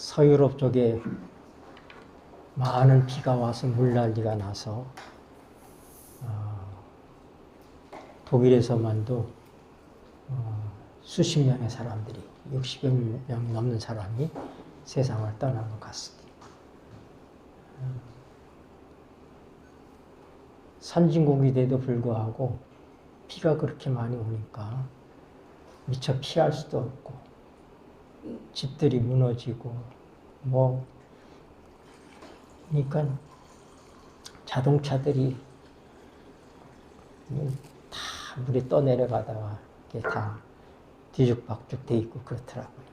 서유럽 쪽에 많은 비가 와서 물난리가 나서 독일에서만도 수십 명의 사람들이 60여 명 넘는 사람이 세상을 떠난 것 같습니다. 선진국인데도 불구하고 비가 그렇게 많이 오니까 미처 피할 수도 없고 집들이 무너지고 그러니까 자동차들이 다 물에 떠내려가다가 이게 다 뒤죽박죽 돼 있고 그렇더라고요.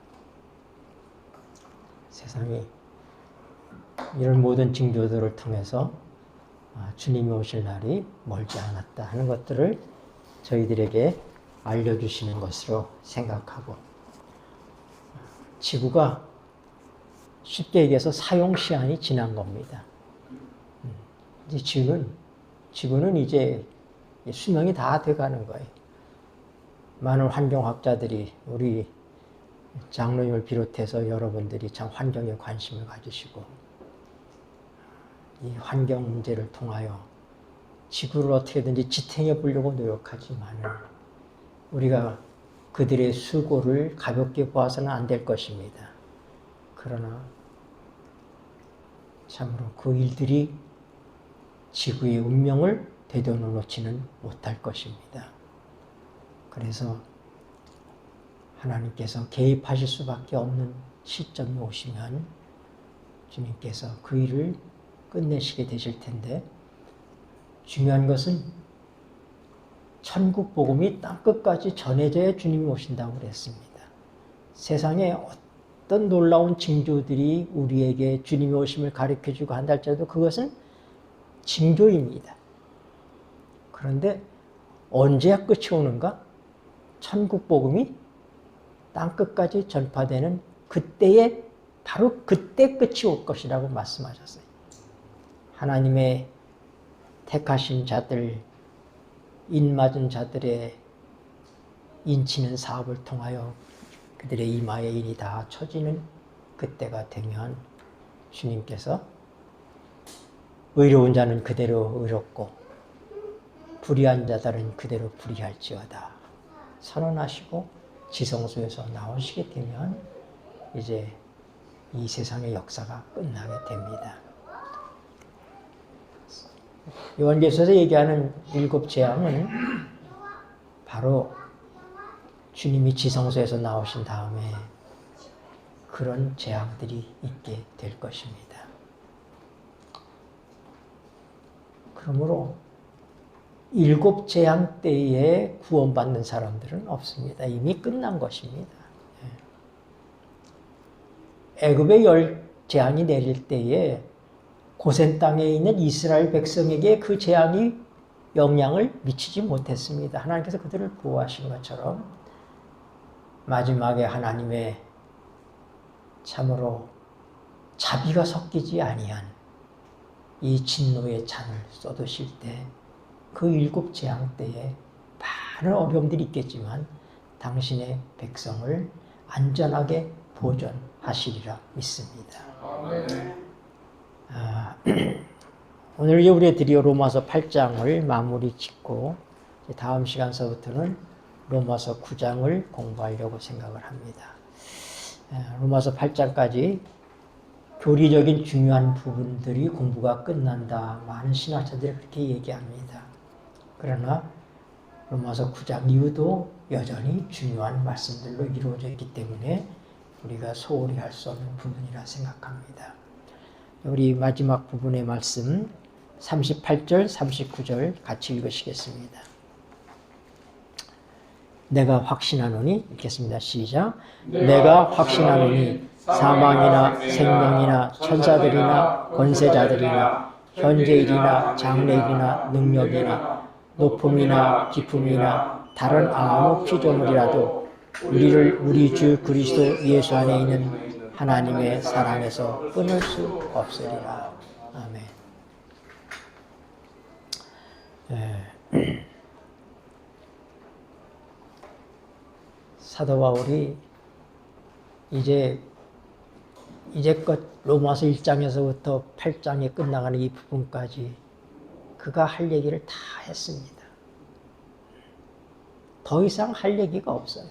세상에 이런 모든 징조들을 통해서 주님이 오실 날이 멀지 않았다 하는 것들을 저희들에게 알려주시는 것으로 생각하고, 지구가 쉽게 얘기해서 사용시한이 지난 겁니다. 이제 지구는 이제 수명이 다 돼가는 거예요. 많은 환경학자들이, 우리 장로님을 비롯해서 여러분들이 참 환경에 관심을 가지시고 이 환경 문제를 통하여 지구를 어떻게든지 지탱해 보려고 노력하지만 우리가 그들의 수고를 가볍게 보아서는 안 될 것입니다. 그러나 참으로 그 일들이 지구의 운명을 되돌려놓지는 못할 것입니다. 그래서 하나님께서 개입하실 수밖에 없는 시점이 오시면 주님께서 그 일을 끝내시게 되실 텐데, 중요한 것은 천국 복음이 땅끝까지 전해져야 주님이 오신다고 그랬습니다. 세상에 어떤 놀라운 징조들이 우리에게 주님이 오심을 가르쳐주고 한다 할지라도 그것은 징조입니다. 그런데 언제야 끝이 오는가? 천국 복음이 땅끝까지 전파되는 그때에, 바로 그때 끝이 올 것이라고 말씀하셨어요. 하나님의 택하신 자들, 인맞은 자들의 인치는 사업을 통하여 그들의 이마에 일이 다 쳐지는 그때가 되면 주님께서 의로운 자는 그대로 의롭고 불의한 자들은 그대로 불의할지어다 선언하시고 지성소에서 나오시게 되면 이제 이 세상의 역사가 끝나게 됩니다. 요한계시서에서 얘기하는 7 재앙은 바로 주님이 지성소에서 나오신 다음에 그런 재앙들이 있게 될 것입니다. 그러므로 7 재앙 때에 구원받는 사람들은 없습니다. 이미 끝난 것입니다. 애굽의 10 재앙이 내릴 때에 고센 땅에 있는 이스라엘 백성에게 그 재앙이 영향을 미치지 못했습니다. 하나님께서 그들을 보호하신 것처럼 마지막에 하나님의 참으로 자비가 섞이지 아니한 이 진노의 잔을 쏟으실 때 그 7 재앙 때에 많은 어려움들이 있겠지만 당신의 백성을 안전하게 보존하시리라 믿습니다. 오늘 우리가 드디어 로마서 8장을 마무리 짓고 다음 시간서부터는 로마서 9장을 공부하려고 생각을 합니다. 로마서 8장까지 교리적인 중요한 부분들이 공부가 끝난다. 많은 신학자들이 그렇게 얘기합니다. 그러나 로마서 9장 이후도 여전히 중요한 말씀들로 이루어져 있기 때문에 우리가 소홀히 할 수 없는 부분이라 생각합니다. 우리 마지막 부분의 말씀 38절, 39절 같이 읽으시겠습니다. 내가 확신하노니, 읽겠습니다. 시작. 내가 확신하노니 사망이나 생명이나 천사들이나 권세자들이나 현재일이나 장래일이나 능력이나 높음이나 깊음이나 다른 아무 피조물이라도 우리를 우리 주 그리스도 예수 안에 있는 하나님의 사랑에서 끊을 수 없으리라. 아멘. 사도 바울이 이제 이제껏 로마서 1장에서부터 8장에 끝나가는 이 부분까지 그가 할 얘기를 다 했습니다. 더 이상 할 얘기가 없어요.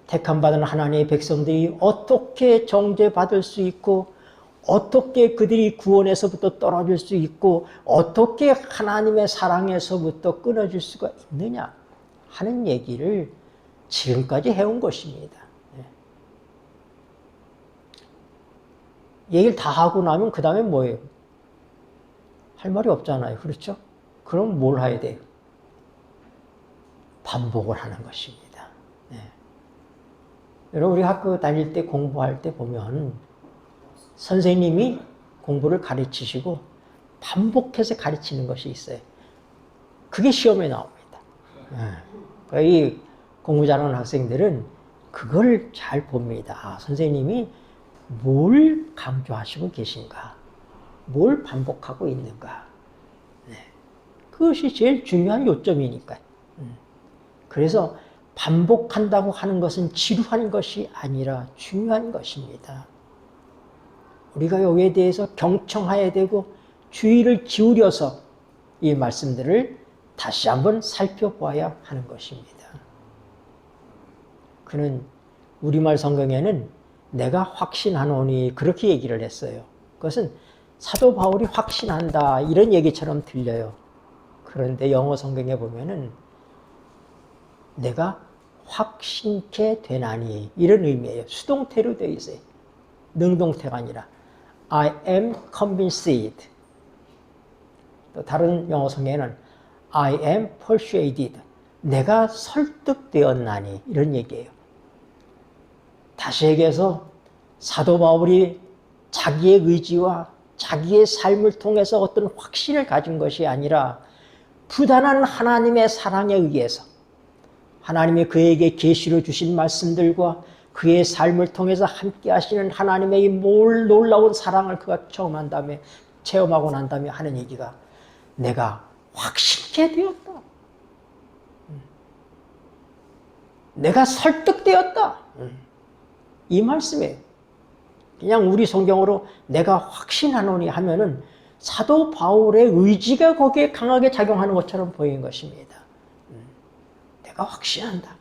택함받은 하나님의 백성들이 어떻게 정죄받을 수 있고 어떻게 그들이 구원에서부터 떨어질 수 있고 어떻게 하나님의 사랑에서부터 끊어질 수가 있느냐 하는 얘기를 지금까지 해온 것입니다. 얘기를 다 하고 나면 그 다음에 뭐예요? 할 말이 없잖아요. 그렇죠? 그럼 뭘 해야 돼요? 반복을 하는 것입니다. 네. 여러분 우리 학교 다닐 때 공부할 때 보면 선생님이 공부를 가르치시고 반복해서 가르치는 것이 있어요. 그게 시험에 나옵니다. 네. 이 공부 잘하는 학생들은 그걸 잘 봅니다. 아, 선생님이 뭘 강조하시고 계신가? 뭘 반복하고 있는가? 네. 그것이 제일 중요한 요점이니까요. 그래서 반복한다고 하는 것은 지루한 것이 아니라 중요한 것입니다. 우리가 여기에 대해서 경청해야 되고 주의를 기울여서 이 말씀들을 다시 한번 살펴보아야 하는 것입니다. 그는 우리말 성경에는 내가 확신하노니 그렇게 얘기를 했어요. 그것은 사도 바울이 확신한다 이런 얘기처럼 들려요. 그런데 영어 성경에 보면은 내가 확신케 되나니 이런 의미예요. 수동태로 되어 있어요. 능동태가 아니라 I am convinced. 또 다른 영어 성경에는 I am persuaded. 내가 설득되었나니 이런 얘기예요. 다시 얘기해서 사도 바울이 자기의 의지와 자기의 삶을 통해서 어떤 확신을 가진 것이 아니라 부단한 하나님의 사랑에 의해서 하나님이 그에게 계시로 주신 말씀들과 그의 삶을 통해서 함께 하시는 하나님의 이 놀라운 사랑을 그가 체험하고 난 다음에 하는 얘기가 내가 확신케 되었다. 내가 설득되었다. 이 말씀이에요. 그냥 우리 성경으로 내가 확신하노니 하면은 사도 바울의 의지가 거기에 강하게 작용하는 것처럼 보이는 것입니다. 내가 확신한다.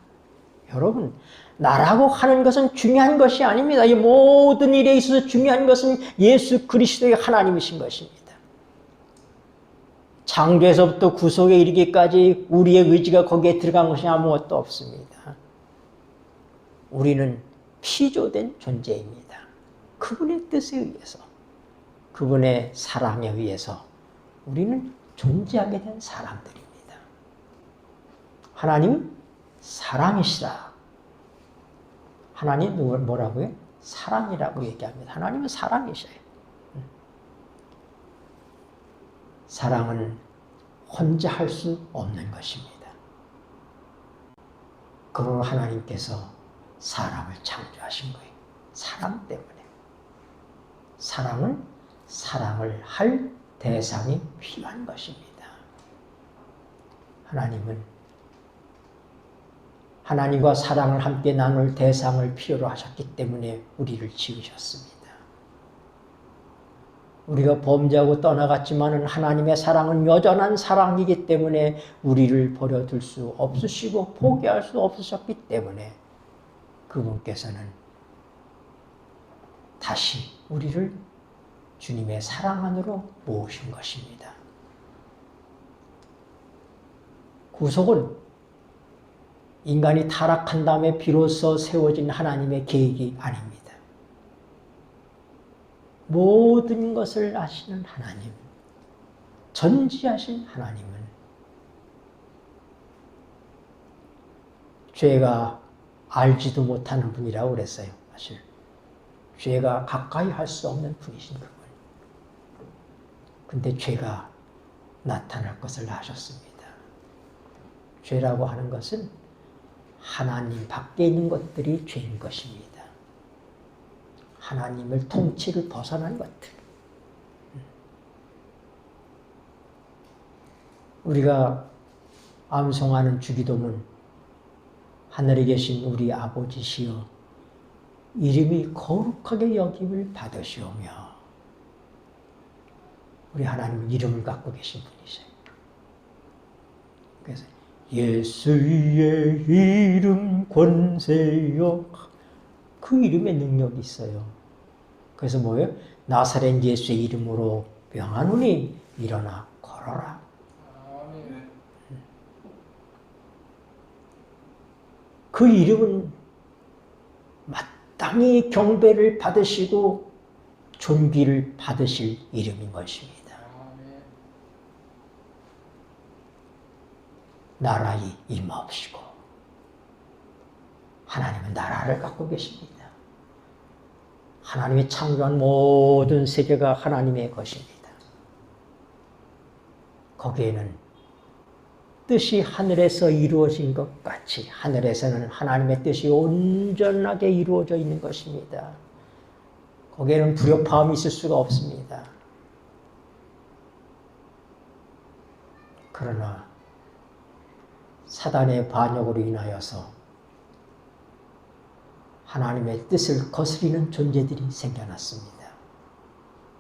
여러분, 나라고 하는 것은 중요한 것이 아닙니다. 이 모든 일에 있어서 중요한 것은 예수 그리스도의 하나님이신 것입니다. 창조에서부터 구속에 이르기까지 우리의 의지가 거기에 들어간 것이 아무것도 없습니다. 우리는 피조된 존재입니다. 그분의 뜻에 의해서, 그분의 사랑에 의해서 우리는 존재하게 된 사람들입니다. 하나님은 사랑이시라. 하나님 뭐라고요? 사랑이라고 얘기합니다. 하나님은 사랑이셔요. 사랑은 혼자 할 수 없는 것입니다. 그러므로 하나님께서 사람을 창조하신 거예요. 사랑 때문에. 사랑은 사랑을 할 대상이 필요한 것입니다. 하나님은 하나님과 사랑을 함께 나눌 대상을 필요로 하셨기 때문에 우리를 지으셨습니다. 우리가 범죄하고 떠나갔지만 하나님의 사랑은 여전한 사랑이기 때문에 우리를 버려둘 수 없으시고 포기할 수 없으셨기 때문에 그분께서는 다시 우리를 주님의 사랑 안으로 모으신 것입니다. 구속은 인간이 타락한 다음에 비로소 세워진 하나님의 계획이 아닙니다. 모든 것을 아시는 하나님, 전지하신 하나님은 죄가 알지도 못하는 분이라고 그랬어요. 사실 죄가 가까이 할 수 없는 분이신 그분. 근데 죄가 나타날 것을 아셨습니다. 죄라고 하는 것은 하나님 밖에 있는 것들이 죄인 것입니다. 하나님을 통치를 벗어난 것들. 우리가 암송하는 주기도문 하늘에 계신 우리 아버지시여 이름이 거룩하게 여김을 받으시오며. 우리 하나님은 이름을 갖고 계신 분이세요. 그래서 예수의 이름 권세요. 그 이름에 능력이 있어요. 그래서 뭐예요? 나사렛 예수의 이름으로 명하노니 일어나 걸어라. 그 이름은 마땅히 경배를 받으시고 존귀를 받으실 이름인 것입니다. 나라에 임하옵시고. 하나님은 나라를 갖고 계십니다. 하나님이 창조한 모든 세계가 하나님의 것입니다. 거기에는 뜻이 하늘에서 이루어진 것 같이 하늘에서는 하나님의 뜻이 온전하게 이루어져 있는 것입니다. 거기에는 불협화음이 있을 수가 없습니다. 그러나 사단의 반역으로 인하여서 하나님의 뜻을 거스리는 존재들이 생겨났습니다.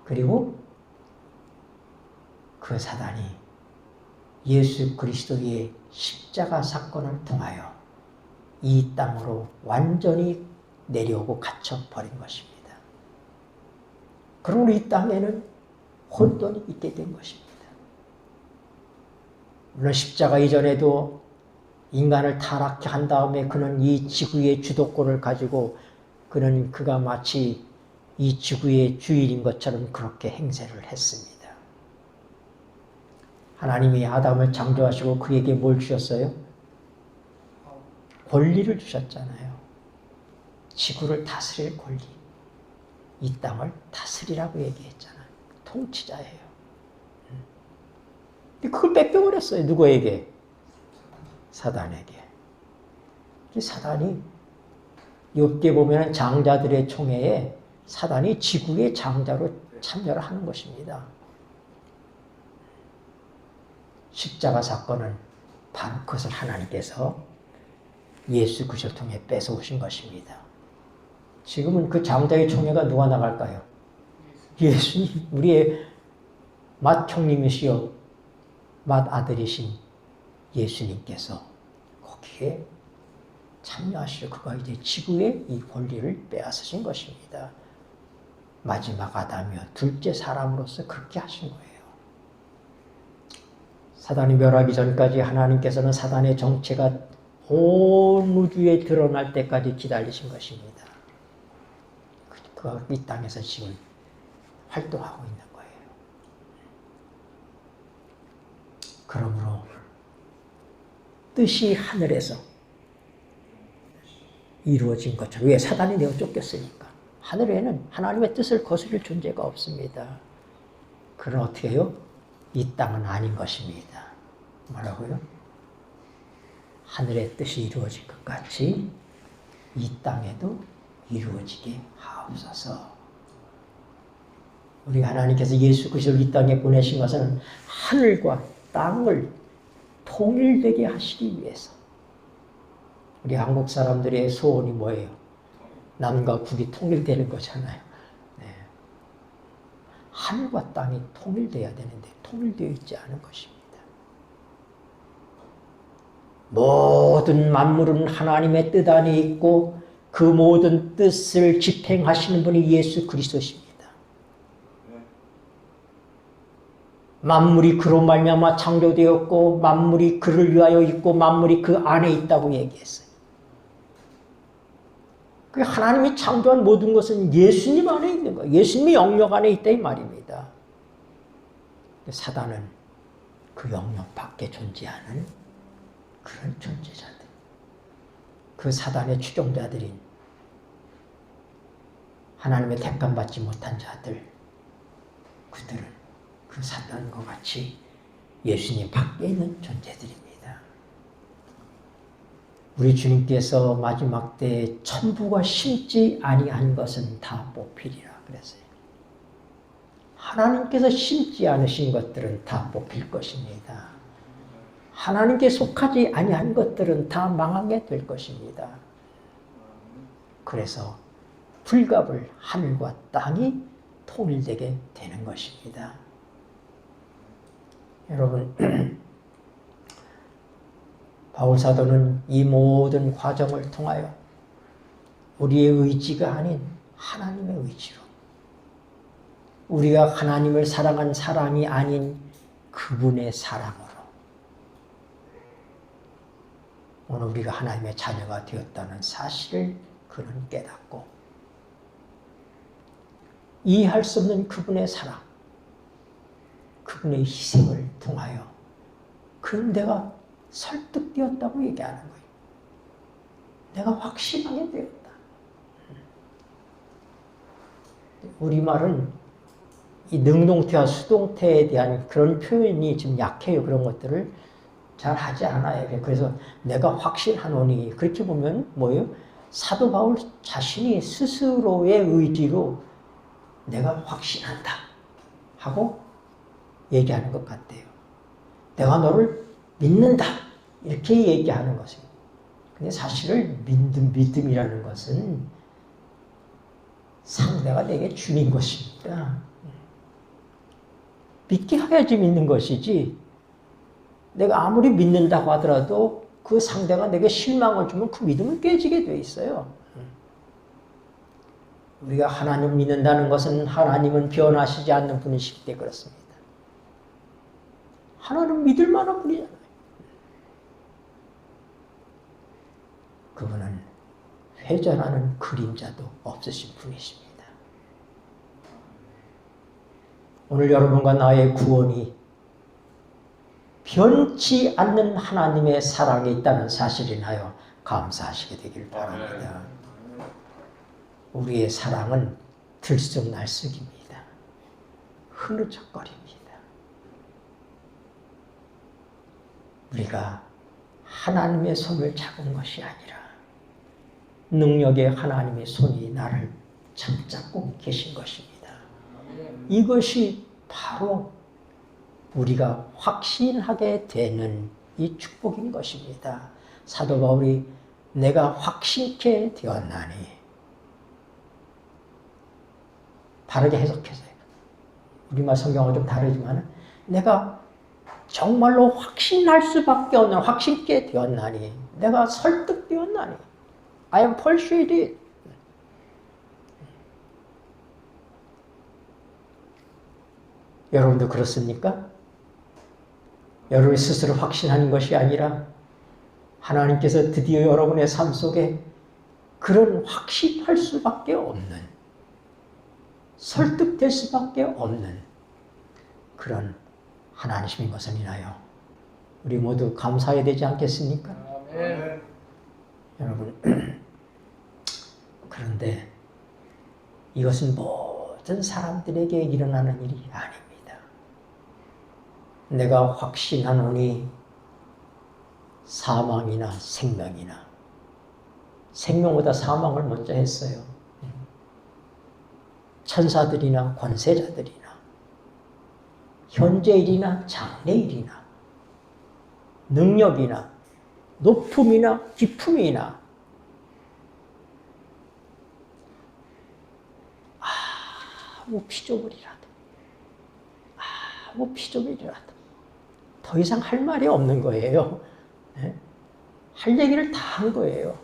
그리고 그 사단이 예수 그리스도의 십자가 사건을 통하여 이 땅으로 완전히 내려오고 갇혀버린 것입니다. 그러므로 이 땅에는 혼돈이 있게 된 것입니다. 물론 십자가 이전에도 인간을 타락케 한 다음에 그는 이 지구의 주도권을 가지고 그가 마치 이 지구의 주인인 것처럼 그렇게 행세를 했습니다. 하나님이 아담을 창조하시고 그에게 뭘 주셨어요? 권리를 주셨잖아요. 지구를 다스릴 권리. 이 땅을 다스리라고 얘기했잖아요. 통치자예요. 근데 그걸 뺏겨버렸어요. 누구에게? 사단에게. 사단이 욥기에 보면 장자들의 총회에 사단이 지구의 장자로 참여를 하는 것입니다. 십자가 사건은 바로 그것을 하나님께서 예수 그리스도를 통해 뺏어오신 것입니다. 지금은 그 장자의 총회가 누가 나갈까요? 예수님, 우리의 맏형님이시여 맏아들이신 예수님께서 거기에 참여하시고 그가 이제 지구의 이 권리를 빼앗으신 것입니다. 마지막 아담이요 둘째 사람으로서 그렇게 하신 거예요. 사단이 멸하기 전까지 하나님께서는 사단의 정체가 온 우주에 드러날 때까지 기다리신 것입니다. 그가 이 땅에서 지금 활동하고 있는 거예요. 그러므로 뜻이 하늘에서 이루어진 것처럼, 왜? 사단이 내어 쫓겼으니까. 하늘에는 하나님의 뜻을 거스릴 존재가 없습니다. 그러나 어떻게 해요? 이 땅은 아닌 것입니다. 뭐라고요? 하늘의 뜻이 이루어질 것 같이 이 땅에도 이루어지게 하옵소서. 우리 하나님께서 예수 그리스도를 이 땅에 보내신 것은 하늘과 땅을 통일되게 하시기 위해서. 우리 한국 사람들의 소원이 뭐예요? 남과 북이 통일되는 거잖아요. 네. 하늘과 땅이 통일돼야 되는데 통일되어 있지 않은 것입니다. 모든 만물은 하나님의 뜻 안에 있고 그 모든 뜻을 집행하시는 분이 예수 그리스도십니다. 만물이 그로 말미암아 창조되었고 만물이 그를 위하여 있고 만물이 그 안에 있다고 얘기했어요. 그 하나님이 창조한 모든 것은 예수님 안에 있는 거예요. 예수님의 영역 안에 있다 이 말입니다. 사단은 그 영역 밖에 존재하는 그런 존재자들. 그 사단의 추종자들인 하나님의 택감받지 못한 자들, 그들은 그 사단과 같이 예수님 밖에 있는 존재들입니다. 우리 주님께서 마지막 때에 천부가 심지 아니한 것은 다 뽑히리라 그랬어요. 하나님께서 심지 않으신 것들은 다 뽑힐 것입니다. 하나님께 속하지 아니한 것들은 다 망하게 될 것입니다. 그래서 불갑을 하늘과 땅이 통일되게 되는 것입니다. 여러분, 바울사도는 이 모든 과정을 통하여 우리의 의지가 아닌 하나님의 의지로, 우리가 하나님을 사랑한 사랑이 아닌 그분의 사랑으로 오늘 우리가 하나님의 자녀가 되었다는 사실을 그는 깨닫고 이해할 수 없는 그분의 사랑, 그분의 희생을 통하여 그는 내가 설득되었다고 얘기하는 거예요. 내가 확신하게 되었다. 우리말은 이 능동태와 수동태에 대한 그런 표현이 좀 약해요. 그런 것들을 잘 하지 않아요. 그래서 내가 확신하노니, 그렇게 보면 뭐예요? 사도 바울 자신이 스스로의 의지로 내가 확신한다 하고 얘기하는 것 같아요. 내가 너를 믿는다 이렇게 얘기하는 것입니다. 근데 사실은 믿음이라는 것은 상대가 내게 주는 것입니다. 믿게 해야지 믿는 것이지, 내가 아무리 믿는다고 하더라도 그 상대가 내게 실망을 주면 그 믿음은 깨지게 돼 있어요. 우리가 하나님 믿는다는 것은 하나님은 변하시지 않는 분이시기 때문에 그렇습니다. 하나님 믿을 만한 분이잖아요. 그분은 회전하는 그림자도 없으신 분이십니다. 오늘 여러분과 나의 구원이 변치 않는 하나님의 사랑에 있다는 사실이나요 감사하시게 되길 바랍니다. 우리의 사랑은 들쑥날쑥입니다. 흐느적거립니다. 우리가 하나님의 손을 잡은 것이 아니라 능력의 하나님의 손이 나를 잡고 계신 것입니다. 이것이 바로 우리가 확신하게 되는 이 축복인 것입니다. 사도 바울이 내가 확신케 되었나니, 바르게 해석해서요. 우리말 성경은 좀 다르지만 내가 정말로 확신할 수밖에 없는, 확신케 되었나니, 내가 설득되었나니, I am persuaded. 여러분도 그렇습니까? 여러분이 스스로 확신하는 것이 아니라 하나님께서 드디어 여러분의 삶 속에 그런 확신할 수밖에 없는, 설득될 수밖에 없는 그런 하나님이신 것을 인하여 우리 모두 감사해야 되지 않겠습니까? 아멘. 여러분, 그런데 이것은 모든 사람들에게 일어나는 일이 아닙니다. 내가 확신하노니 사망이나 생명이나, 생명보다 사망을 먼저 했어요. 천사들이나 권세자들이나 현재일이나 장래일이나 능력이나 높음이나 깊음이나 아무 피조물이라도 더 이상 할 말이 없는 거예요. 네? 할 얘기를 다 한 거예요.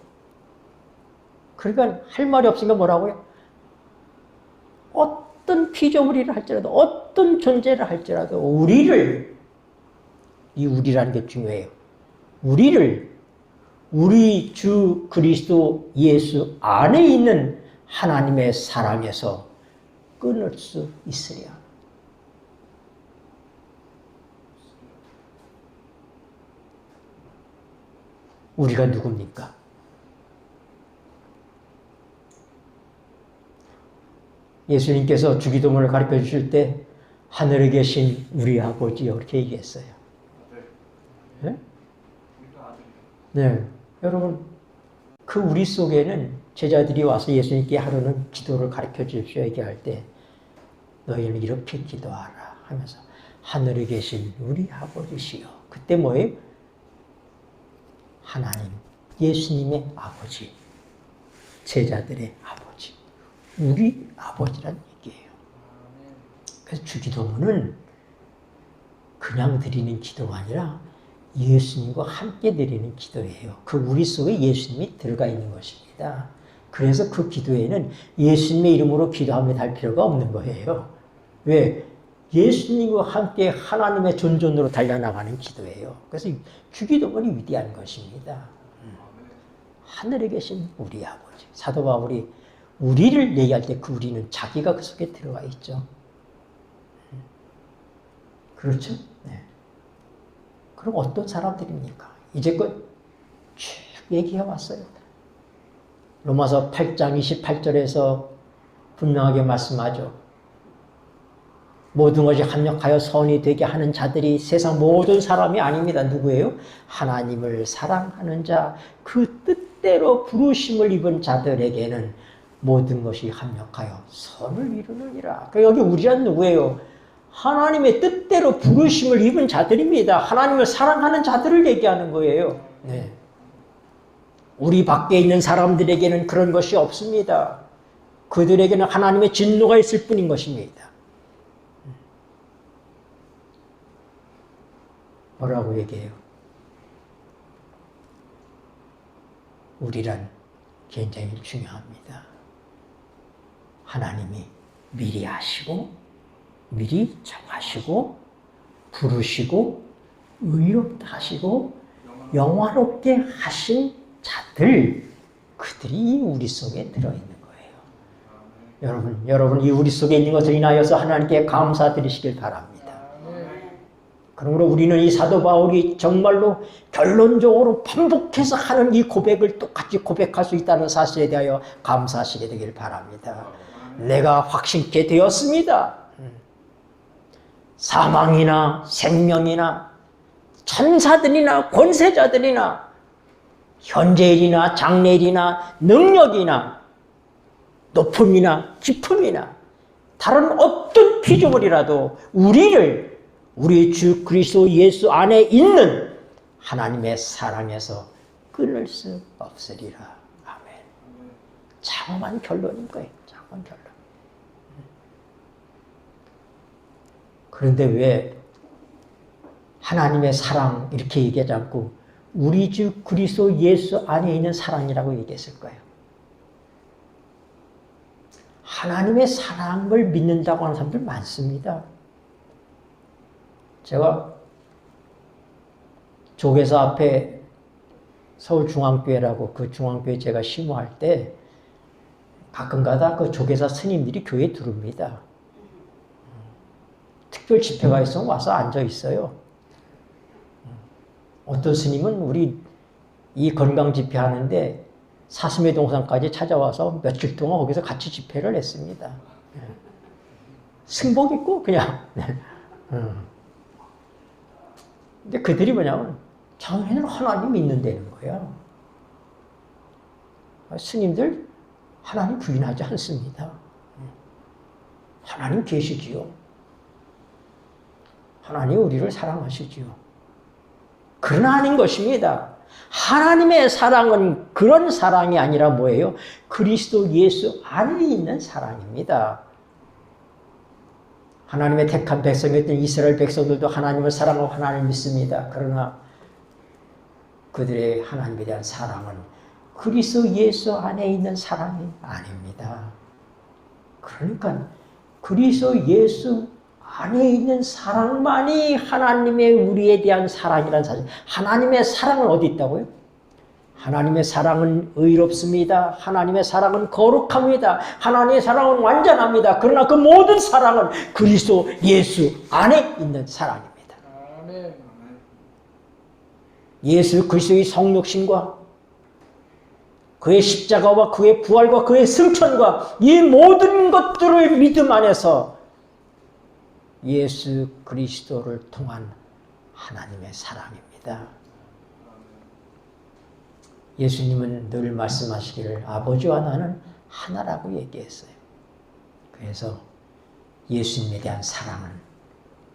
그러니까 할 말이 없으니까 뭐라고요? 어떤 피조물이라 할지라도, 어떤 존재를 할지라도 우리를, 이 우리라는 게 중요해요. 우리를 우리 주 그리스도 예수 안에 있는 하나님의 사랑에서 끊을 수 있으랴. 우리가 누굽니까? 예수님께서 주기도문을 가르쳐 주실 때 하늘에 계신 우리 아버지요 그렇게 얘기했어요. 네? 네. 여러분, 그 우리 속에는 제자들이 와서 예수님께 하루는 기도를 가르쳐 주십시오 얘기할 때 너희는 이렇게 기도하라 하면서 하늘에 계신 우리 아버지시여. 그때 뭐예요? 하나님, 예수님의 아버지, 제자들의 아버지, 우리 아버지란 얘기예요. 그래서 주기도문은 그냥 드리는 기도가 아니라 예수님과 함께 드리는 기도예요. 그 우리 속에 예수님이 들어가 있는 것입니다. 그래서 그 기도에는 예수님의 이름으로 기도하며 할 필요가 없는 거예요. 왜? 예수님과 함께 하나님의 존존으로 달려나가는 기도예요. 그래서 주기도문이 위대한 것입니다. 하늘에 계신 우리 아버지. 사도 바울이 우리를 얘기할 때 그 우리는 자기가 그 속에 들어가 있죠. 그렇죠? 네. 그럼 어떤 사람들입니까? 이제껏 쭉 얘기해 왔어요. 로마서 8장 28절에서 분명하게 말씀하죠. 모든 것이 합력하여 선이 되게 하는 자들이 세상 모든 사람이 아닙니다. 누구예요? 하나님을 사랑하는 자, 그 뜻대로 부르심을 입은 자들에게는 모든 것이 합력하여 선을 이루느니라. 여기 우리란 누구예요? 하나님의 뜻대로 부르심을 입은 자들입니다. 하나님을 사랑하는 자들을 얘기하는 거예요. 네. 우리 밖에 있는 사람들에게는 그런 것이 없습니다. 그들에게는 하나님의 진노가 있을 뿐인 것입니다. 뭐라고 얘기해요? 우리란 굉장히 중요합니다. 하나님이 미리 아시고 미리 정하시고 부르시고 의롭다 하시고 영화롭게 하신 자들, 그들이 우리 속에 들어있는 거예요. 여러분 이 우리 속에 있는 것을 인하여서 하나님께 감사드리시길 바랍니다. 그러므로 우리는 이 사도 바울이 정말로 결론적으로 반복해서 하는 이 고백을 똑같이 고백할 수 있다는 사실에 대하여 감사하시게 되길 바랍니다. 내가 확신케 되었습니다. 사망이나 생명이나 천사들이나 권세자들이나 현재일이나 장래일이나 능력이나 높음이나 깊음이나 다른 어떤 피조물이라도 우리를 우리 주 그리스도 예수 안에 있는 하나님의 사랑에서 끊을 수 없으리라. 아멘. 장엄한 결론인 거예요. 장엄한 결론. 그런데 왜 하나님의 사랑 이렇게 얘기하지 않고 우리 주 그리스도 예수 안에 있는 사랑이라고 얘기했을까요? 하나님의 사랑을 믿는다고 하는 사람들 많습니다. 제가 조계사 앞에 서울중앙교회라고 그 중앙교회 제가 심호할 때 가끔가다 그 조계사 스님들이 교회에 들어옵니다. 특별 집회가 있으면 와서 앉아 있어요. 어떤 스님은 우리 이 건강 집회 하는데 사슴의 동산까지 찾아와서 며칠 동안 거기서 같이 집회를 했습니다. 승복 입고 그냥. 근데 그들이 뭐냐면 자기네는 하나님 믿는다는 거야. 스님들 하나님 부인하지 않습니다. 하나님 계시지요. 하나님 우리를 사랑하시지요. 그러나 아닌 것입니다. 하나님의 사랑은 그런 사랑이 아니라 뭐예요? 그리스도 예수 안에 있는 사랑입니다. 하나님의 택한 백성이었던 이스라엘 백성들도 하나님을 사랑하고 하나님을 믿습니다. 그러나 그들의 하나님에 대한 사랑은 그리스도 예수 안에 있는 사랑이 아닙니다. 그러니까 그리스도 예수 안에 있는 사랑만이 하나님의 우리에 대한 사랑이라는 사실. 하나님의 사랑은 어디 있다고요? 하나님의 사랑은 의롭습니다. 하나님의 사랑은 거룩합니다. 하나님의 사랑은 완전합니다. 그러나 그 모든 사랑은 그리스도 예수 안에 있는 사랑입니다. 예수 그리스도의 성육신과 그의 십자가와 그의 부활과 그의 승천과 이 모든 것들을 믿음 안에서 예수 그리스도를 통한 하나님의 사랑입니다. 예수님은 늘 말씀하시기를 아버지와 나는 하나라고 얘기했어요. 그래서 예수님에 대한 사랑은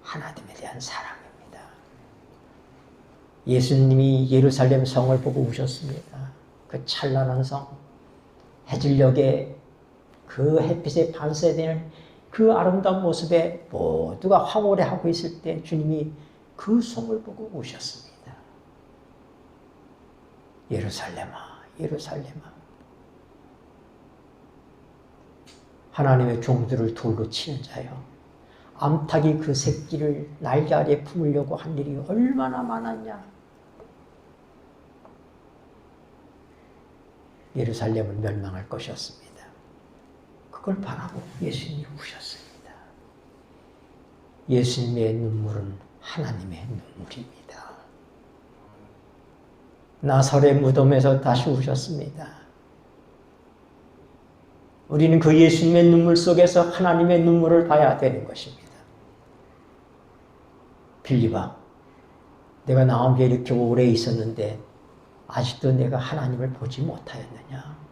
하나님에 대한 사랑입니다. 예수님이 예루살렘 성을 보고 우셨습니다. 그 찬란한 성, 해질녘에 그 햇빛에 반사되는 그 아름다운 모습에 모두가 황홀해하고 있을 때 주님이 그 성을 보고 우셨습니다. 예루살렘아, 예루살렘아. 하나님의 종들을 돌로 치는 자여, 암탉이 그 새끼를 날개 아래 품으려고 한 일이 얼마나 많았냐. 예루살렘은 멸망할 것이었습니다. 그걸 바라고 예수님이 우셨습니다. 예수님의 눈물은 하나님의 눈물입니다. 나사렛 무덤에서 다시 우셨습니다. 우리는 그 예수님의 눈물 속에서 하나님의 눈물을 봐야 되는 것입니다. 빌립아, 내가 나온 지 이렇게 오래 있었는데 아직도 내가 하나님을 보지 못하였느냐?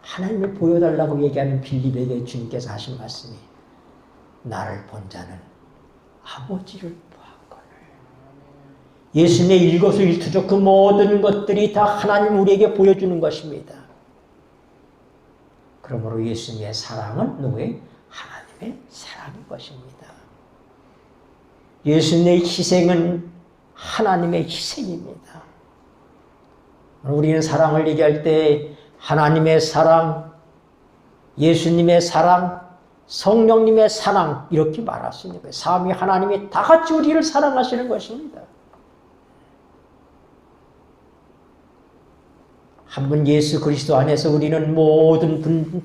하나님을 보여달라고 얘기하는 빌립에게 주님께서 하신 말씀이 나를 본 자는 아버지를 보았거늘. 예수님의 일거수일투족 그 모든 것들이 다 하나님 우리에게 보여주는 것입니다. 그러므로 예수님의 사랑은 누구의? 하나님의 사랑인 것입니다. 예수님의 희생은 하나님의 희생입니다. 우리는 사랑을 얘기할 때 하나님의 사랑, 예수님의 사랑, 성령님의 사랑 이렇게 말할 수 있는 거예요. 삼위 하나님이 다 같이 우리를 사랑하시는 것입니다. 한 분 예수 그리스도 안에서 우리는 모든 분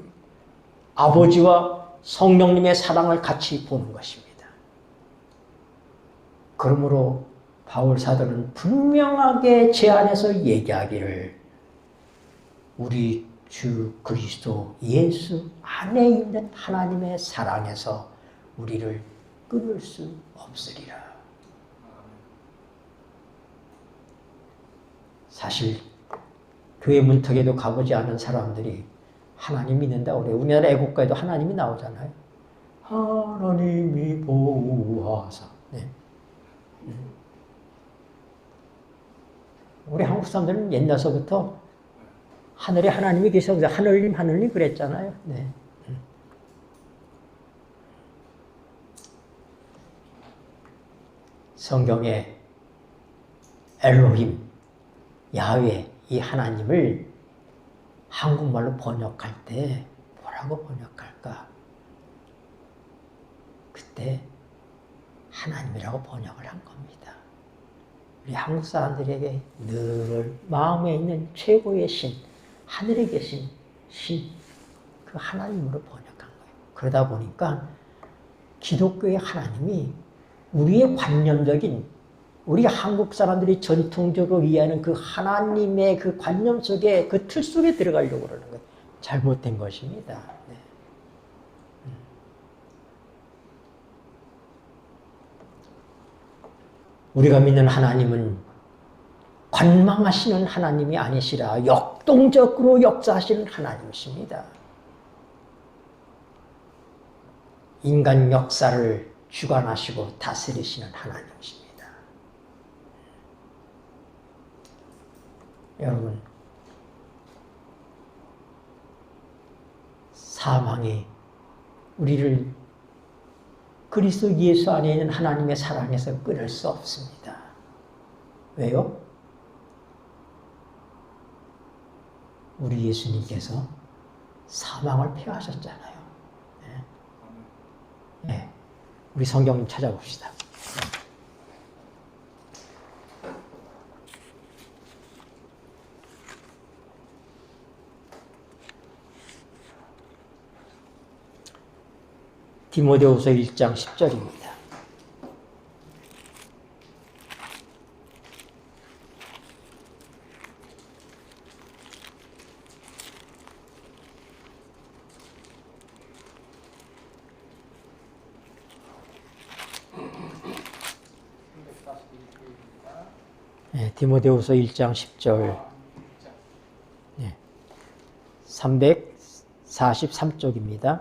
아버지와 성령님의 사랑을 같이 보는 것입니다. 그러므로 바울 사도는 분명하게 제 안에서 얘기하기를 우리 주 그리스도 예수 안에 있는 하나님의 사랑에서 우리를 끊을 수 없으리라. 사실 교회 문턱에도 가보지 않은 사람들이 하나님 믿는다고 그래요. 우리나라 애국가에도 하나님이 나오잖아요. 하나님이 보호하사. 네. 우리 한국 사람들은 옛날서부터 하늘에 하나님이 계셔서 하늘님 하늘님 그랬잖아요. 네. 성경에 엘로힘, 야훼 이 하나님을 한국말로 번역할 때 뭐라고 번역할까? 그때 하나님이라고 번역을 한 겁니다. 우리 한국 사람들에게 늘 마음에 있는 최고의 신, 하늘에 계신 신, 그 하나님으로 번역한 거예요. 그러다 보니까 기독교의 하나님이 우리의 관념적인, 우리 한국 사람들이 전통적으로 이해하는 그 하나님의 그 관념 속에, 그 틀 속에 들어가려고 그러는 거예요. 잘못된 것입니다. 네. 우리가 믿는 하나님은 관망하시는 하나님이 아니시라 역동적으로 역사하시는 하나님이십니다. 인간 역사를 주관하시고 다스리시는 하나님이십니다. 여러분, 사망이 우리를 그리스도 예수 안에 있는 하나님의 사랑에서 끊을 수 없습니다. 왜요? 우리 예수님께서 사망을 패하셨잖아요. 네. 네. 우리 성경 찾아봅시다. 디모데후서 1장 10절입니다. 네, 디모데후서 1장 10절. 네, 343쪽입니다.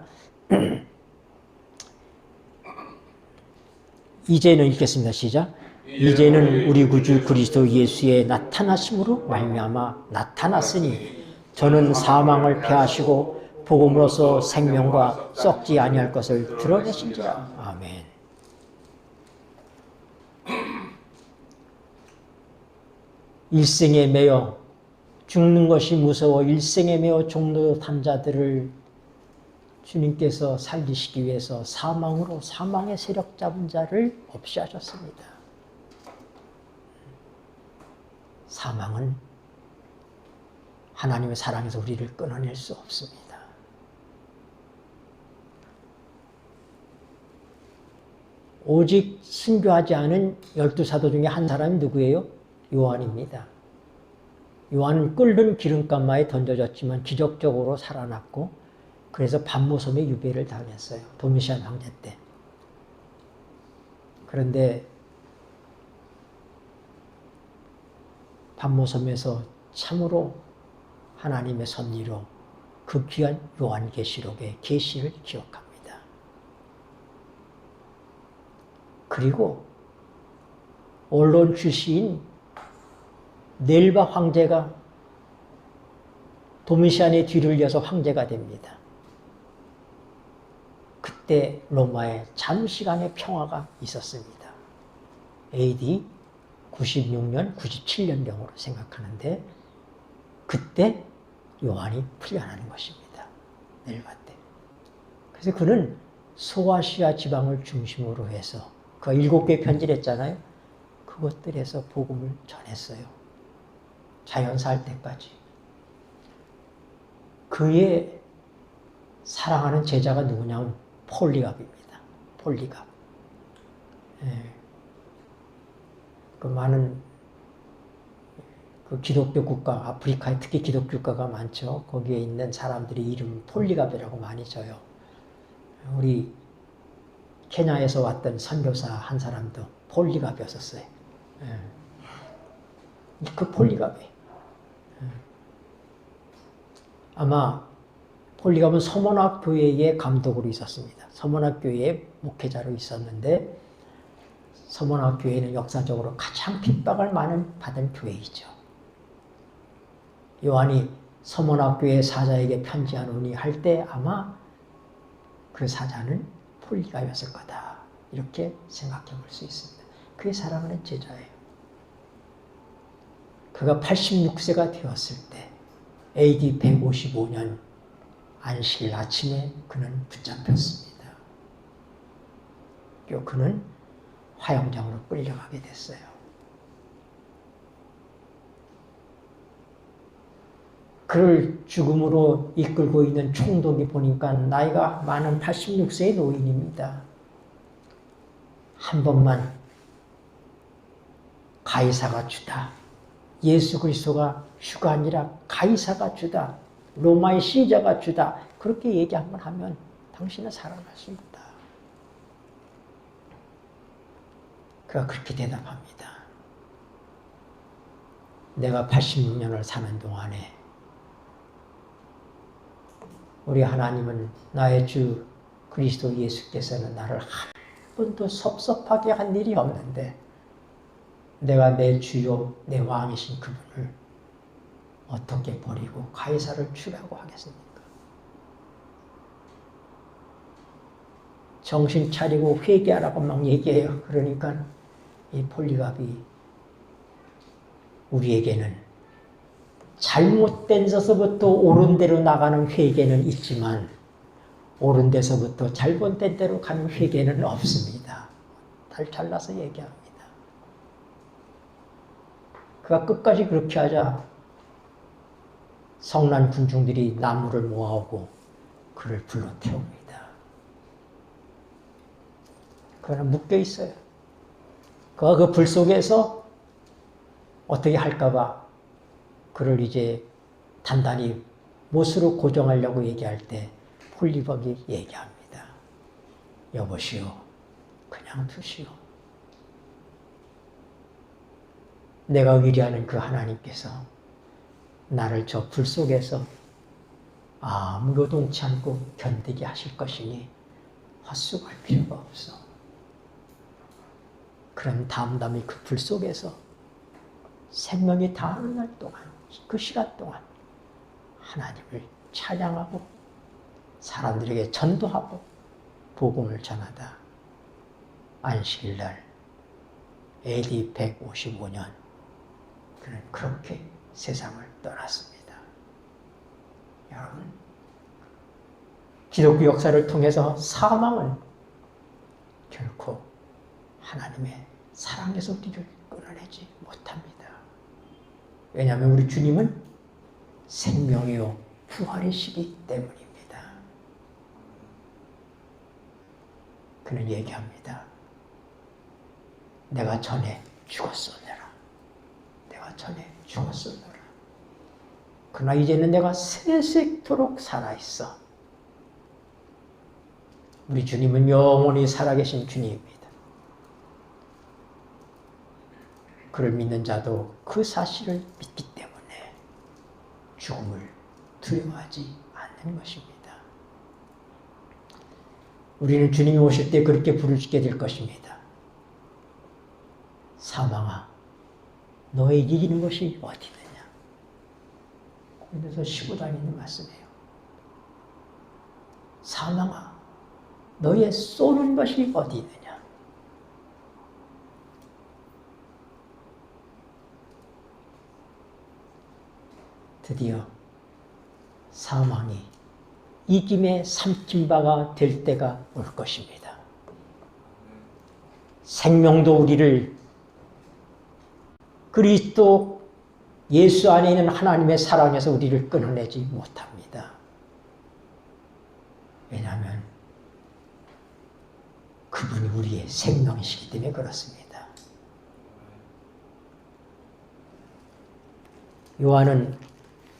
이제는 읽겠습니다. 시작. 이제는 우리 구주 그리스도 예수의 나타나심으로 말미암아 나타났으니 저는 사망을 패하시고 복음으로써 생명과 썩지 아니할 것을 드러내신지라. 아멘. 일생에 매여 죽는 것이 무서워 일생에 매여 종노릇한 자들을 주님께서 살리시기 위해서 사망으로 사망의 세력 잡은 자를 없이 하셨습니다. 사망은 하나님의 사랑에서 우리를 끊어낼 수 없습니다. 오직 순교하지 않은 12사도 중에 한 사람이 누구예요? 요한입니다. 요한은 끓는 기름가마에 던져졌지만 기적적으로 살아났고 그래서 반모섬에 유배를 당했어요. 도미시안 황제 때. 그런데 반모섬에서 참으로 하나님의 섭리로 그 귀한 요한계시록의 계시를 기억합니다. 그리고 언론 출시인 넬바 황제가 도미시안의 뒤를 이어서 황제가 됩니다. 그때 로마에 잠시간의 평화가 있었습니다. AD 96년, 97년경으로 생각하는데 그때 요한이 풀려나는 것입니다. 넬바 때. 그래서 그는 소아시아 지방을 중심으로 해서 그 7개 편지를 했잖아요. 그것들에서 복음을 전했어요. 자연사할 때까지. 그의 사랑하는 제자가 누구냐면 폴리갑입니다. 폴리갑. 예. 그 많은 그 기독교 국가, 아프리카에 특히 기독교 국가가 많죠. 거기에 있는 사람들이 이름 폴리갑이라고 많이 져요. 우리 케냐에서 왔던 선교사 한 사람도 폴리갑이었었어요. 예. 그 폴리갑이. 아마 폴리갑은 서문학 교회의 감독으로 있었습니다. 서문학 교회의 목회자로 있었는데 서문학 교회는 역사적으로 가장 핍박을 많이 받은 교회이죠. 요한이 서문학 교회 사자에게 편지하노니 할 때 아마 그 사자는 폴리갑이었을 거다. 이렇게 생각해 볼 수 있습니다. 그의 사랑하는 제자예요. 그가 86세가 되었을 때 AD 155년 안식일 아침에 그는 붙잡혔습니다. 또 그는 화형장으로 끌려가게 됐어요. 그를 죽음으로 이끌고 있는 총독이 보니까 나이가 많은 86세의 노인입니다. 한 번만 가이사가 주다. 예수 그리스도가 주가 아니라 가이사가 주다. 로마의 시저가 주다. 그렇게 얘기 한번 하면 당신은 살아날 수 있다. 그가 그렇게 대답합니다. 내가 86년을 사는 동안에 우리 하나님은 나의 주 그리스도 예수께서는 나를 한 번도 섭섭하게 한 일이 없는데 내가 내 주요 내 왕이신 그분을 어떻게 버리고 가이사를 주라고 하겠습니까? 정신 차리고 회개하라고 막 얘기해요. 그러니까 이 폴리갑이 우리에게는 잘못된 데서부터 옳은 데로 나가는 회개는 있지만 옳은 데서부터 잘못된 데로 가는 회개는 없습니다. 잘 잘라서 얘기합니다. 그가 끝까지 그렇게 하자 성난 군중들이 나무를 모아오고 그를 불러 태웁니다. 그는 묶여 있어요. 그가 그 불 속에서 어떻게 할까봐 그를 이제 단단히 못으로 고정하려고 얘기할 때 폴리갑이 얘기합니다. 여보시오, 그냥 두시오. 내가 의뢰하는 그 하나님께서 나를 저 불 속에서 아무 요동치 않고 견디게 하실 것이니 헛수고할 필요가 없어. 그럼 담담히 그 불 속에서 생명이 다하는 날 동안 그 시간 동안 하나님을 찬양하고 사람들에게 전도하고 복음을 전하다 안식일날 AD 155년 그는 그렇게 세상을 떠났습니다. 여러분, 기독교 역사를 통해서 사망은 결코 하나님의 사랑에서 우리를 끊어내지 못합니다. 왜냐하면 우리 주님은 생명이요 부활이시기 때문입니다. 그는 얘기합니다. 내가 전에 죽었었느라. 내가 전에 죽었었느라. 그러나 이제는 내가 세세토록 살아있어. 우리 주님은 영원히 살아계신 주님입니다. 그를 믿는 자도 그 사실을 믿기 때문에 죽음을 두려워하지 않는 것입니다. 우리는 주님이 오실 때 그렇게 부르짖게 될 것입니다. 사망아, 너의 이기는 것이 어디 있느냐? 그래서 쉬고 다니는 말씀이에요. 사망아, 너의 쏘는 것이 어디 있느냐? 드디어 사망이 이김에 삼킨 바가 될 때가 올 것입니다. 생명도 우리를 그리스도 예수 안에 있는 하나님의 사랑에서 우리를 끊어내지 못합니다. 왜냐하면 그분이 우리의 생명이시기 때문에 그렇습니다. 요한은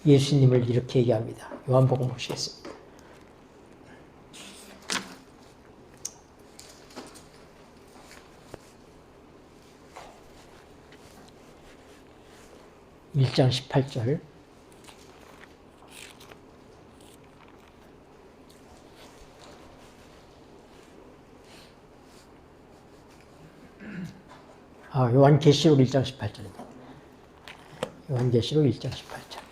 예수님을 이렇게 얘기합니다. 요한복음 보시겠습니다. (1장 18절) 요한계시록 1장 18절입니다. 요한계시록 1장 18절.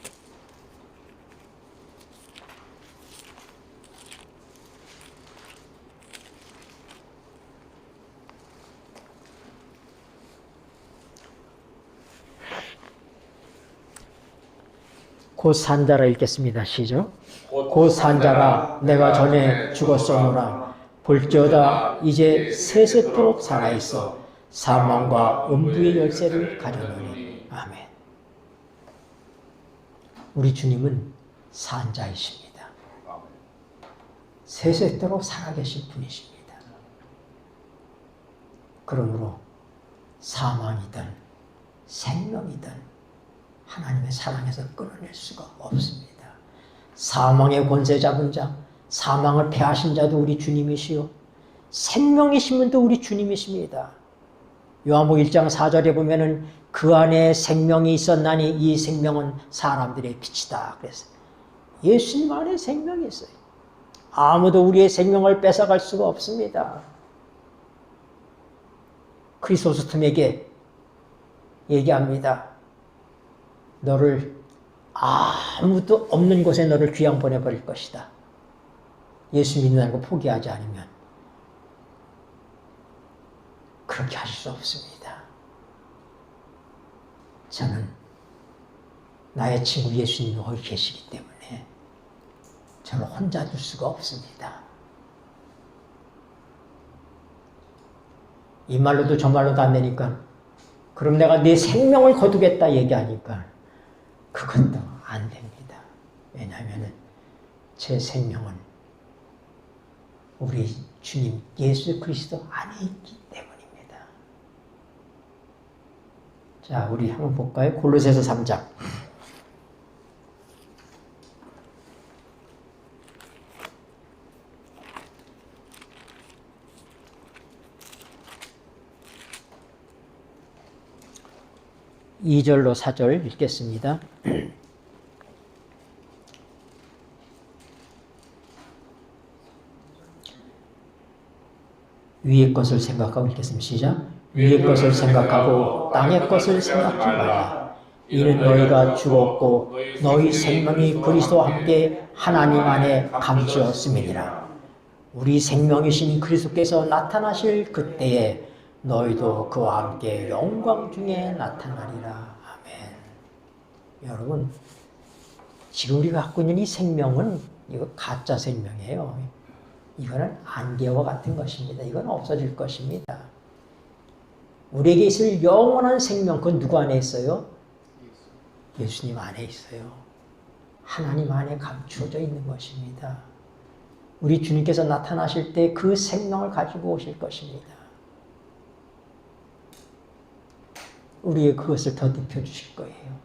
곧 산자라 읽겠습니다. 시작. 곧 산자라 내가 전에 죽었었노라. 볼지어다 이제 세세토록 살아있어 사망과 음부의 열쇠를 가져노니. 아멘. 우리 주님은 산자이십니다. 세세토록 살아계신 분이십니다. 그러므로 사망이든 생명이든 하나님의 사랑에서 끊어낼 수가 없습니다. 사망의 권세 잡은 자, 사망을 패하신 자도 우리 주님이시요 생명이신 분도 우리 주님이십니다. 요한복음 1장 4절에 보면은 그 안에 생명이 있었나니 이 생명은 사람들의 빛이다. 그래서 예수님 안에 생명이 있어요. 아무도 우리의 생명을 뺏어갈 수가 없습니다. 크리소스톰에게 얘기합니다. 너를 아무도 없는 곳에 너를 귀양 보내버릴 것이다. 예수 믿는다고 포기하지 않으면 그렇게 하실 수 없습니다. 저는 나의 친구 예수님이 거기 계시기 때문에 저를 혼자 둘 수가 없습니다. 이 말로도 저 말로도 안 되니까 그럼 내가 내 생명을 거두겠다 얘기하니까 그것도 안 됩니다. 왜냐하면 제 생명은 우리 주님 예수 그리스도 안에 있기 때문입니다. 자, 우리 한번 볼까요? 골로새서 3장. (2절로 4절) 읽겠습니다. 위의 것을 생각하고 읽겠습니다. 시작. 위의 것을 생각하고 땅의 것을 생각하지 말라. 이는 너희가 죽었고 너희 생명이 그리스도와 함께 하나님 안에 감추었음이니라. 우리 생명이신 그리스도께서 나타나실 그때에 너희도 그와 함께 영광 중에 나타나리라. 아멘. 여러분, 지금 우리가 갖고 있는 이 생명은 이거 가짜 생명이에요. 이거는 안개와 같은 것입니다. 이건 없어질 것입니다. 우리에게 있을 영원한 생명, 그건 누구 안에 있어요? 예수님 안에 있어요. 하나님 안에 감추어져 있는 것입니다. 우리 주님께서 나타나실 때 그 생명을 가지고 오실 것입니다. 우리의 그것을 더딥혀 주실 거예요.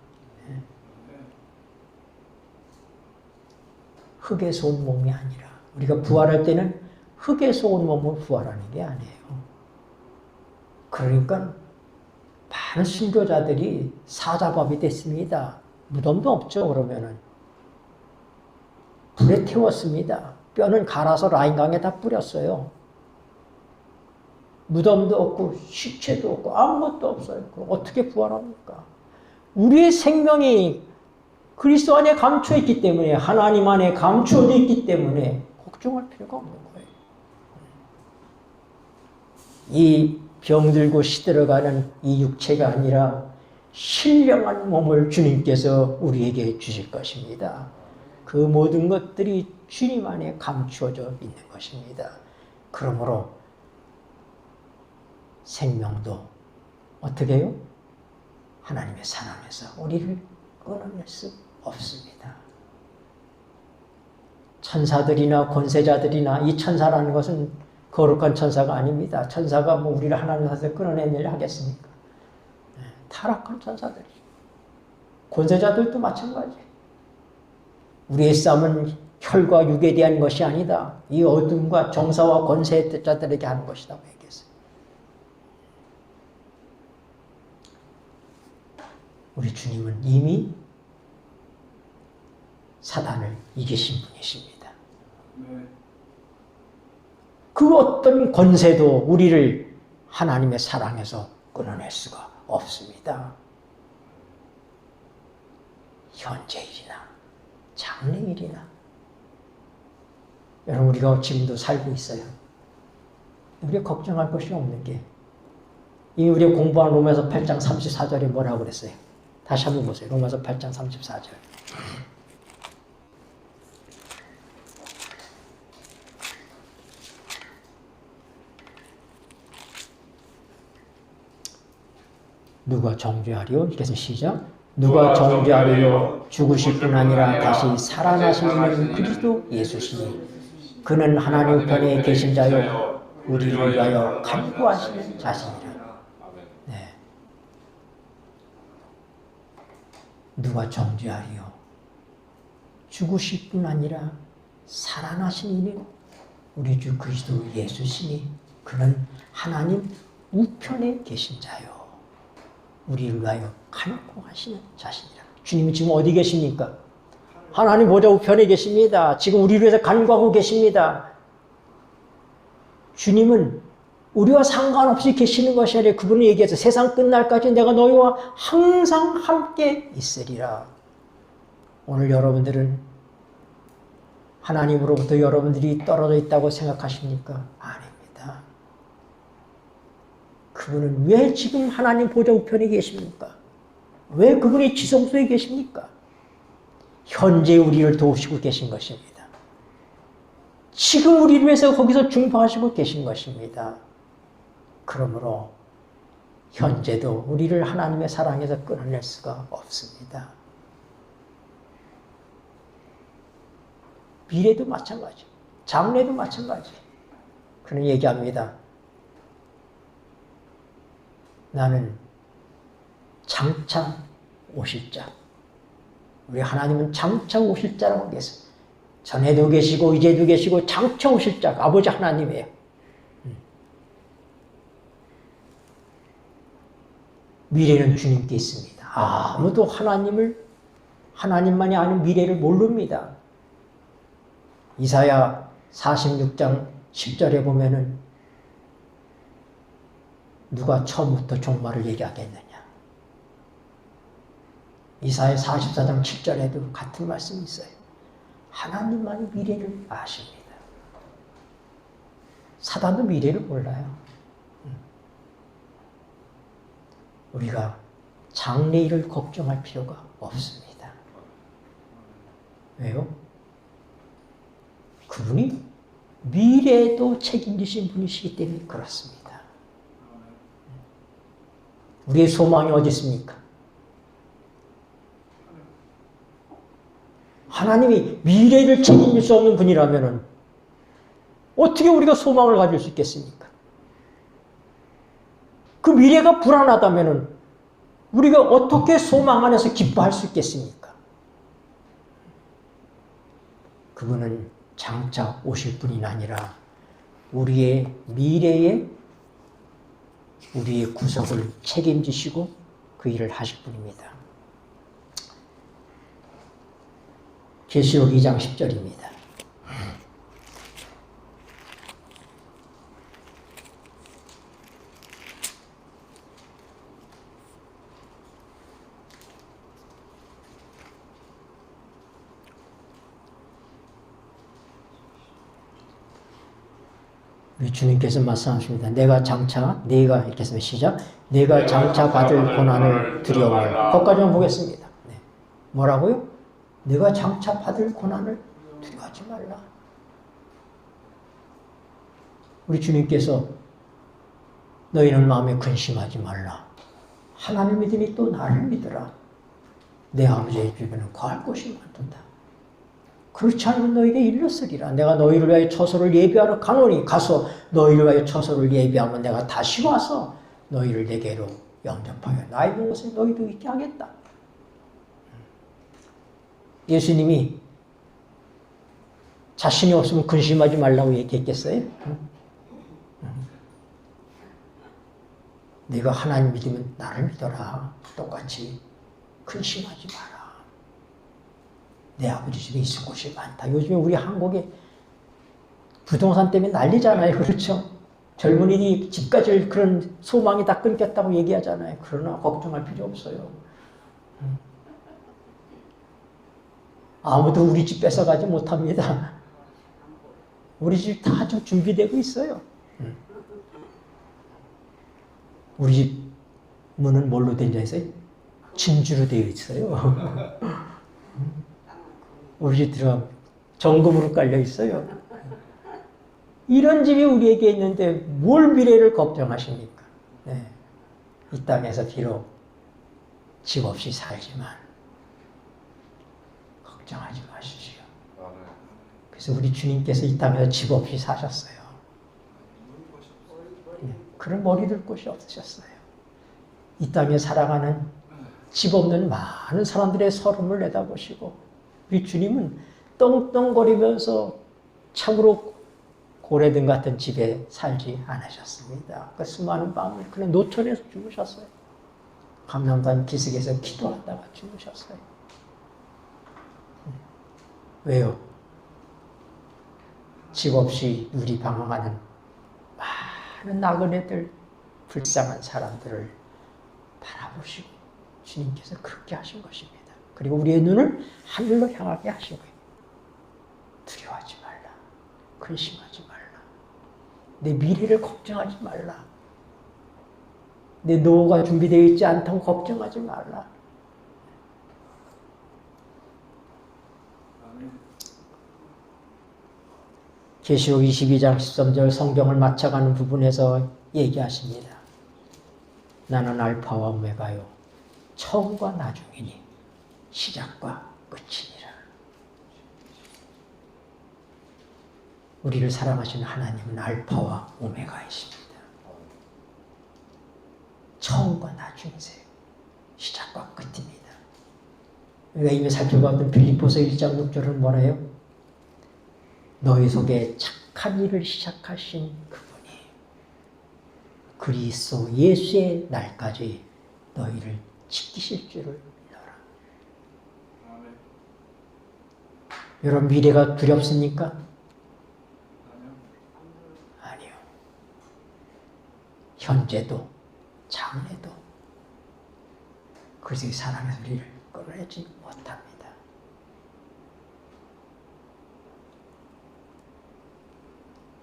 흙에서 온 몸이 아니라, 우리가 부활할 때는 흙에서 온 몸으로 부활하는 게 아니에요. 그러니까 많은 순교자들이 사자밥이 됐습니다. 무덤도 없죠. 그러면은 불에 태웠습니다. 뼈는 갈아서 라인강에다 뿌렸어요. 무덤도 없고 시체도 없고 아무것도 없어요. 그럼 어떻게 부활합니까? 우리의 생명이 그리스도 안에 감추어 있기 때문에, 하나님 안에 감추어져 있기 때문에 걱정할 필요가 없는 거예요. 이 병들고 시들어가는 이 육체가 아니라 신령한 몸을 주님께서 우리에게 주실 것입니다. 그 모든 것들이 주님 안에 감추어져 있는 것입니다. 그러므로 생명도 어떻게 해요? 하나님의 사랑에서 우리를 끊어낼 수 없습니다. 천사들이나 권세자들이나, 이 천사라는 것은 거룩한 천사가 아닙니다. 천사가 뭐 우리를 하나님 앞에서 끊어내려 하겠습니까? 타락한 천사들이. 권세자들도 마찬가지. 우리의 싸움은 혈과 육에 대한 것이 아니다. 이 어둠과 정사와 권세의 자들에게 하는 것이라고 얘기했어요. 우리 주님은 이미 사단을 이기신 분이십니다. 그 어떤 권세도 우리를 하나님의 사랑에서 끊어낼 수가 없습니다. 현재일이나 장래일이나. 여러분, 우리가 지금도 살고 있어요. 우리가 걱정할 것이 없는 게, 이 우리가 공부한 로마서 8장 34절에 뭐라고 그랬어요? 다시 한번 보세요. 로마서 8장 34절. 누가 정죄하리요? 이렇게 해서 시작. 누가 정죄하리요? 죽으실 뿐 아니라 다시 살아나시는 그리스도 예수시니 그는 하나님 편에 계신 자요 우리를 위하여 간구하시는 자신이라. 네. 누가 정죄하리요? 죽으실 뿐 아니라 살아나신 이는 우리 주 그리스도 예수시니 그는 하나님 우편에 계신 자요 우리를 위하여 간구하시는 자신이라. 주님이 지금 어디 계십니까? 하나님 보좌 우편에 계십니다. 지금 우리를 위해서 간구하고 계십니다. 주님은 우리와 상관없이 계시는 것이 아니라, 그분은 얘기해서 세상 끝날까지 내가 너희와 항상 함께 있으리라. 오늘 여러분들은 하나님으로부터 여러분들이 떨어져 있다고 생각하십니까? 아닙니다. 그분은 왜 지금 하나님 보좌 우편에 계십니까? 왜 그분이 지성소에 계십니까? 현재 우리를 도우시고 계신 것입니다. 지금 우리를 위해서 거기서 중보하시고 계신 것입니다. 그러므로 현재도 우리를 하나님의 사랑에서 끊어낼 수가 없습니다. 미래도 마찬가지, 장래도 마찬가지. 그는 얘기합니다. 나는 장차 오실 자. 우리 하나님은 장차 오실 자라고 계세요. 전에도 계시고 이제도 계시고 장차 오실 자, 아버지 하나님이에요. 미래는 주님께 있습니다. 아무도 하나님만이 아는 미래를 모릅니다. 이사야 46장 10절에 보면은 누가 처음부터 종말을 얘기하겠느냐. 이사야 44장 7절에도 같은 말씀이 있어요. 하나님만이 미래를 아십니다. 사단도 미래를 몰라요. 우리가 장래일을 걱정할 필요가 없습니다. 왜요? 그분이 미래에도 책임지신 분이시기 때문에 그렇습니다. 우리의 소망이 어디 있습니까? 하나님이 미래를 책임질 수 없는 분이라면 어떻게 우리가 소망을 가질 수 있겠습니까? 그 미래가 불안하다면 우리가 어떻게 소망 안에서 기뻐할 수 있겠습니까? 그분은 장차 오실 분이 아니라 우리의 미래에 우리의 구속을 책임지시고 그 일을 하실 분입니다. 계시록 2장 10절입니다. 우리 주님께서 말씀하십니다. 내가 이렇게 했으면 시작. 내가 장차 받을 고난을 두려워하라. 거기까지만 보겠습니다. 네. 뭐라고요? 내가 장차 받을 고난을 두려워하지 말라. 우리 주님께서 너희는 마음에 근심하지 말라. 하나님 믿으니 또 나를 믿으라. 내 아버지의 집에는 거할 곳이 많도다. 그렇지 않으면 너희에게 일렀으리라. 내가 너희를 위하여 처소를 예비하러 가노니 가서 너희를 위하여 처소를 예비하면 내가 다시 와서 너희를 내게로 영접하여 나의 곳에 너희도 있게 하겠다. 예수님이 자신이 없으면 근심하지 말라고 얘기했겠어요? 네가 하나님 믿으면 나를 믿어라. 똑같이 근심하지 마라. 내 아버지 집에 있을 곳이 많다. 요즘에 우리 한국에 부동산 때문에 난리잖아요. 그렇죠? 젊은이들이 집까지 그런 소망이 다 끊겼다고 얘기하잖아요. 그러나 걱정할 필요 없어요. 아무도 우리 집 뺏어가지 못합니다. 우리 집 다 좀 준비되고 있어요. 우리 집 문은 뭘로 된 줄 아세요? 진주로 되어 있어요. 우리 집 들어가면 정금으로 깔려 있어요. 이런 집이 우리에게 있는데 뭘 미래를 걱정하십니까? 네. 이 땅에서 비록 집 없이 살지만 걱정하지 마십시오. 그래서 우리 주님께서 이 땅에서 집 없이 사셨어요. 네. 그런 머리 들 곳이 없으셨어요. 이 땅에 살아가는 집 없는 많은 사람들의 서름을 내다보시고 우리 주님은 떵떵거리면서 참으로 고래등 같은 집에 살지 않으셨습니다. 그 수많은 밤을 그냥 노천에서 주무셨어요. 감람산 기슭에서 기도하다가 주무셨어요. 왜요? 집 없이 누리 방황하는 많은 나그네들, 불쌍한 사람들을 바라보시고 주님께서 그렇게 하신 것입니다. 그리고 우리의 눈을 하늘로 향하게 하신 거예요. 두려워하지 말라. 근심하지 말라. 내 미래를 걱정하지 말라. 내 노후가 준비되어 있지 않다고 걱정하지 말라. 계시록 22장 13절 성경을 맞춰가는 부분에서 얘기하십니다. 나는 알파와 오메가요. 처음과 나중이니 시작과 끝이니라. 우리를 사랑하시는 하나님은 알파와 오메가이십니다. 처음과 나중이세요. 시작과 끝입니다. 우리가 이미 살펴봤던 빌립보서 1장 6절은 뭐래요? 너희 속에 착한 일을 시작하신 그분이 그리스도 예수의 날까지 너희를 지키실 줄을 믿어라. 여러분 미래가 두렵습니까? 아니요. 현재도 장래도 그리스도의 사랑의 우리를 끌어안고 끌어내지 못합니다.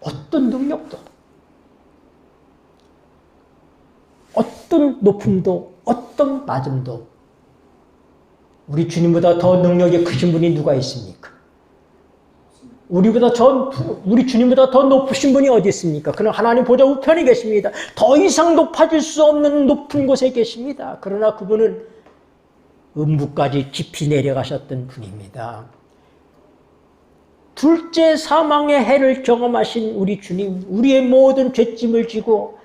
어떤 능력도, 어떤 높음도, 어떤 낮음도 우리 주님보다 더 능력이 크신 분이 누가 있습니까? 우리 주님보다 더 높으신 분이 어디 있습니까? 그는 하나님 보좌 우편에 계십니다. 더 이상 높아질 수 없는 높은 곳에 계십니다. 그러나 그분은 음부까지 깊이 내려가셨던 분입니다. 둘째 사망의 해를 경험하신 우리 주님, 우리의 모든 죄짐을 지고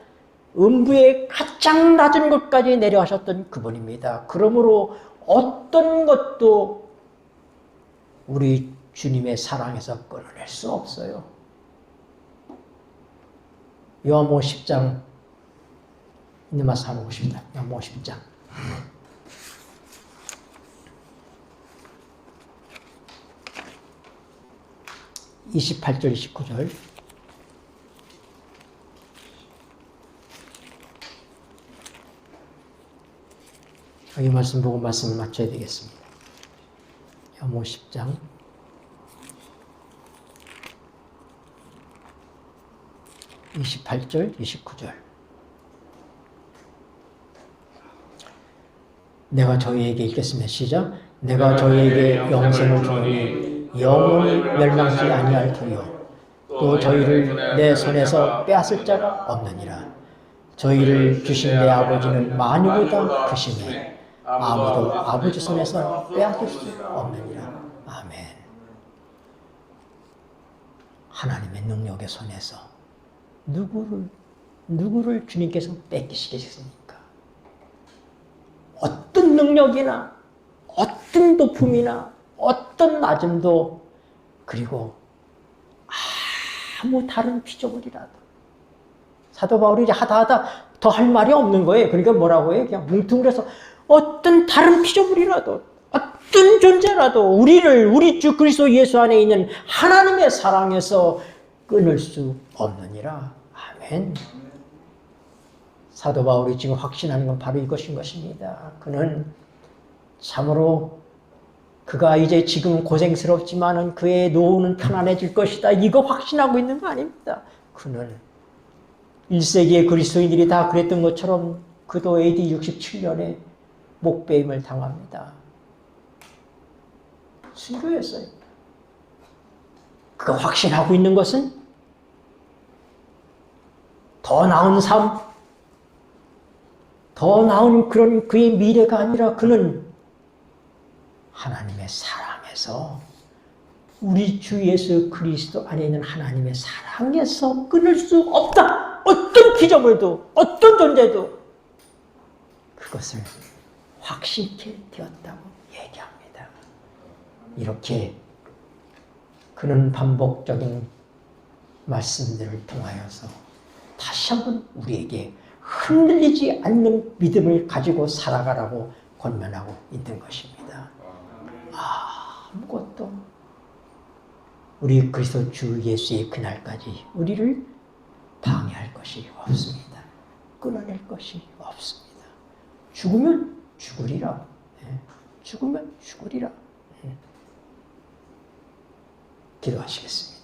음부의 가장 낮은 곳까지 내려가셨던 그분입니다. 그러므로 어떤 것도 우리 주님의 사랑에서 끌어낼 수 없어요. 요한복음 10장 있는 말씀 한번 보십니다. 요한복음 10장 28절 29절 이 말씀 보고 말씀을 맞춰야 되겠습니다. 요한복음 10장 28절 29절 내가 저희에게 읽겠습니다. 시작. 내가 저희에게 영생을 주노니 영원히 멸망치 아니할 터이요 또 저희를 내 손에서 빼앗을 자가 없느니라. 저희를 주신 내 아버지는 만유보다 크시니 아무도 아버지 손에서 빼앗을 수 없느니라. 아멘. 하나님의 능력의 손에서 누구를 주님께서 뺏기시겠습니까? 어떤 능력이나 어떤 높음이나 어떤 낮음도 그리고 아무 다른 피조물이라도 사도 바울이 이제 하다 더 할 말이 없는 거예요. 그러니까 뭐라고 해요? 그냥 뭉뚱그려서 어떤 다른 피조물이라도 어떤 존재라도 우리 주 그리스도 예수 안에 있는 하나님의 사랑에서 끊을 수 없느니라. 아멘. 사도 바울이 지금 확신하는 건 바로 이것인 것입니다. 그는 참으로 그가 이제 지금 고생스럽지만은 그의 노후는 편안해질 것이다. 이거 확신하고 있는 거 아닙니다. 그는 1세기의 그리스도인들이 다 그랬던 것처럼 그도 AD 67년에 목배임을 당합니다. 순교했어요. 그가 확신하고 있는 것은 더 나은 삶, 더 나은 그런 그의 미래가 아니라 그는 하나님의 사랑에서 우리 주 예수 그리스도 안에 있는 하나님의 사랑에서 끊을 수 없다. 어떤 피조물도 어떤 존재도 그것을 확신케 되었다고 얘기합니다. 이렇게 그는 반복적인 말씀들을 통하여서 다시 한번 우리에게 흔들리지 않는 믿음을 가지고 살아가라고 권면하고 있는 것입니다. 아무것도 우리 그리스도 주 예수의 그날까지 우리를 방해할 것이 없습니다. 끊어낼 것이 없습니다. 죽으면 죽으리라. 죽으면 죽으리라. 기도하시겠습니다.